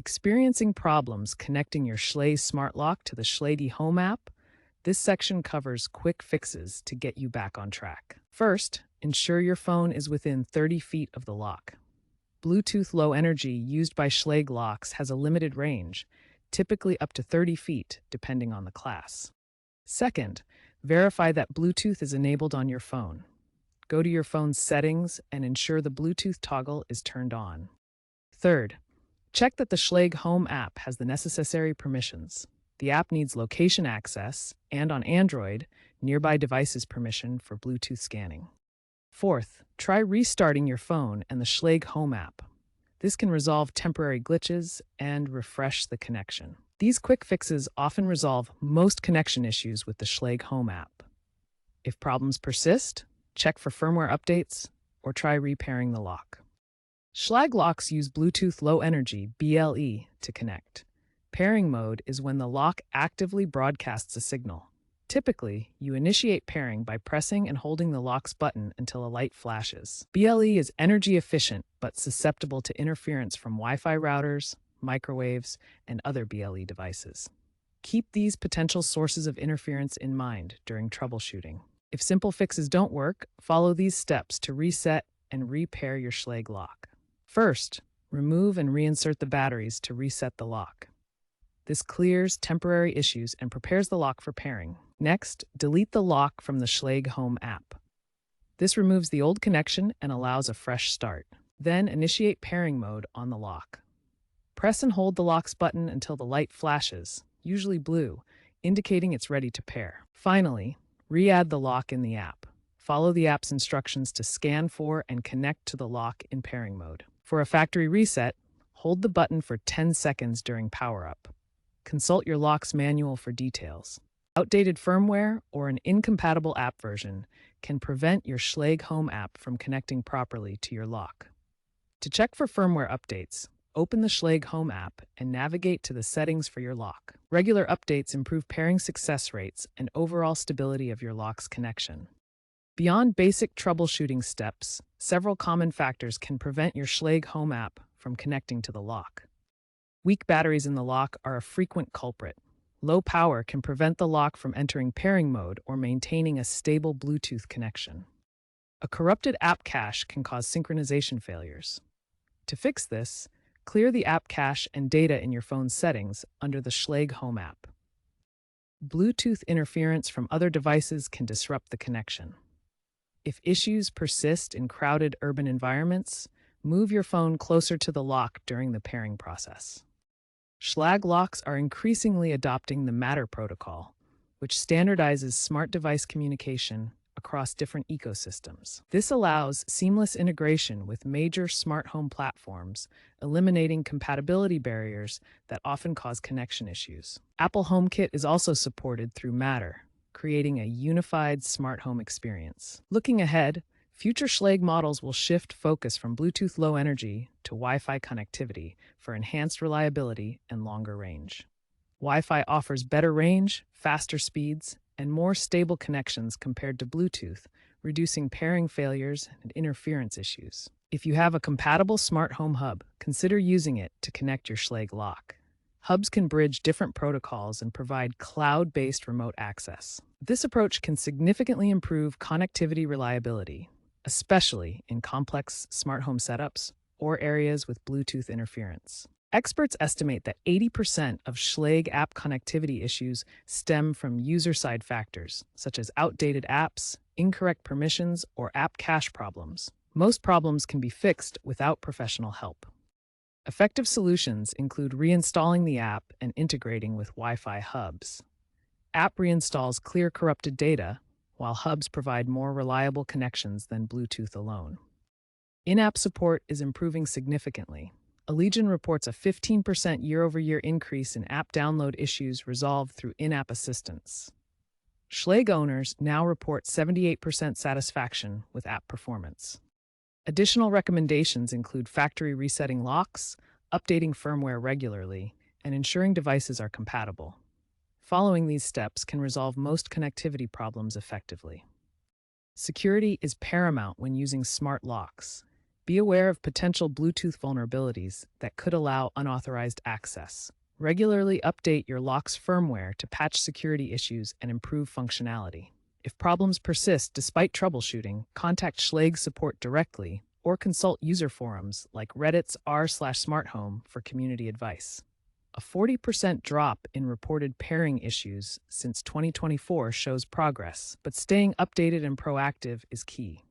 Experiencing problems connecting your Schlage smart lock to the Schlage Home app? This section covers quick fixes to get you back on track. First, ensure your phone is within 30 feet of the lock. Bluetooth Low Energy used by Schlage locks has a limited range, typically up to 30 feet, depending on the class. Second, verify that Bluetooth is enabled on your phone. Go to your phone's settings and ensure the Bluetooth toggle is turned on. Third, check that the Schlage Home app has the necessary permissions. The app needs location access and, on Android, nearby devices permission for Bluetooth scanning. Fourth, try restarting your phone and the Schlage Home app. This can resolve temporary glitches and refresh the connection. These quick fixes often resolve most connection issues with the Schlage Home app. If problems persist, check for firmware updates or try repairing the lock. Schlage locks use Bluetooth Low Energy (BLE) to connect. Pairing mode is when the lock actively broadcasts a signal. Typically, you initiate pairing by pressing and holding the lock's button until a light flashes. BLE is energy efficient but susceptible to interference from Wi-Fi routers, microwaves, and other BLE devices. Keep these potential sources of interference in mind during troubleshooting. If simple fixes don't work, follow these steps to reset and repair your Schlage lock. First, remove and reinsert the batteries to reset the lock. This clears temporary issues and prepares the lock for pairing. Next, delete the lock from the Schlage Home app. This removes the old connection and allows a fresh start. Then initiate pairing mode on the lock. Press and hold the lock's button until the light flashes, usually blue, indicating it's ready to pair. Finally, re-add the lock in the app. Follow the app's instructions to scan for and connect to the lock in pairing mode. For a factory reset, hold the button for 10 seconds during power-up. Consult your lock's manual for details. Outdated firmware or an incompatible app version can prevent your Schlage Home app from connecting properly to your lock. To check for firmware updates, open the Schlage Home app and navigate to the settings for your lock. Regular updates improve pairing success rates and overall stability of your lock's connection. Beyond basic troubleshooting steps, several common factors can prevent your Schlage Home app from connecting to the lock. Weak batteries in the lock are a frequent culprit. Low power can prevent the lock from entering pairing mode or maintaining a stable Bluetooth connection. A corrupted app cache can cause synchronization failures. To fix this, clear the app cache and data in your phone's settings under the Schlage Home app. Bluetooth interference from other devices can disrupt the connection. If issues persist in crowded urban environments, move your phone closer to the lock during the pairing process. Schlage locks are increasingly adopting the Matter protocol, which standardizes smart device communication across different ecosystems. This allows seamless integration with major smart home platforms, eliminating compatibility barriers that often cause connection issues. Apple HomeKit is also supported through Matter, creating a unified smart home experience. Looking ahead, future Schlage models will shift focus from Bluetooth Low Energy to Wi-Fi connectivity for enhanced reliability and longer range. Wi-Fi offers better range, faster speeds, and more stable connections compared to Bluetooth, reducing pairing failures and interference issues. If you have a compatible smart home hub, consider using it to connect your Schlage lock. Hubs can bridge different protocols and provide cloud-based remote access. This approach can significantly improve connectivity reliability, especially in complex smart home setups or areas with Bluetooth interference. Experts estimate that 80% of Schlage app connectivity issues stem from user-side factors, such as outdated apps, incorrect permissions, or app cache problems. Most problems can be fixed without professional help. Effective solutions include reinstalling the app and integrating with Wi-Fi hubs. App reinstalls clear corrupted data, while hubs provide more reliable connections than Bluetooth alone. In-app support is improving significantly. Allegion reports a 15% year-over-year increase in app download issues resolved through in-app assistance. Schlage owners now report 78% satisfaction with app performance. Additional recommendations include factory resetting locks, updating firmware regularly, and ensuring devices are compatible. Following these steps can resolve most connectivity problems effectively. Security is paramount when using smart locks. Be aware of potential Bluetooth vulnerabilities that could allow unauthorized access. Regularly update your lock's firmware to patch security issues and improve functionality. If problems persist despite troubleshooting, contact Schlage support directly or consult user forums like Reddit's r/smarthome for community advice. A 40% drop in reported pairing issues since 2024 shows progress, but staying updated and proactive is key.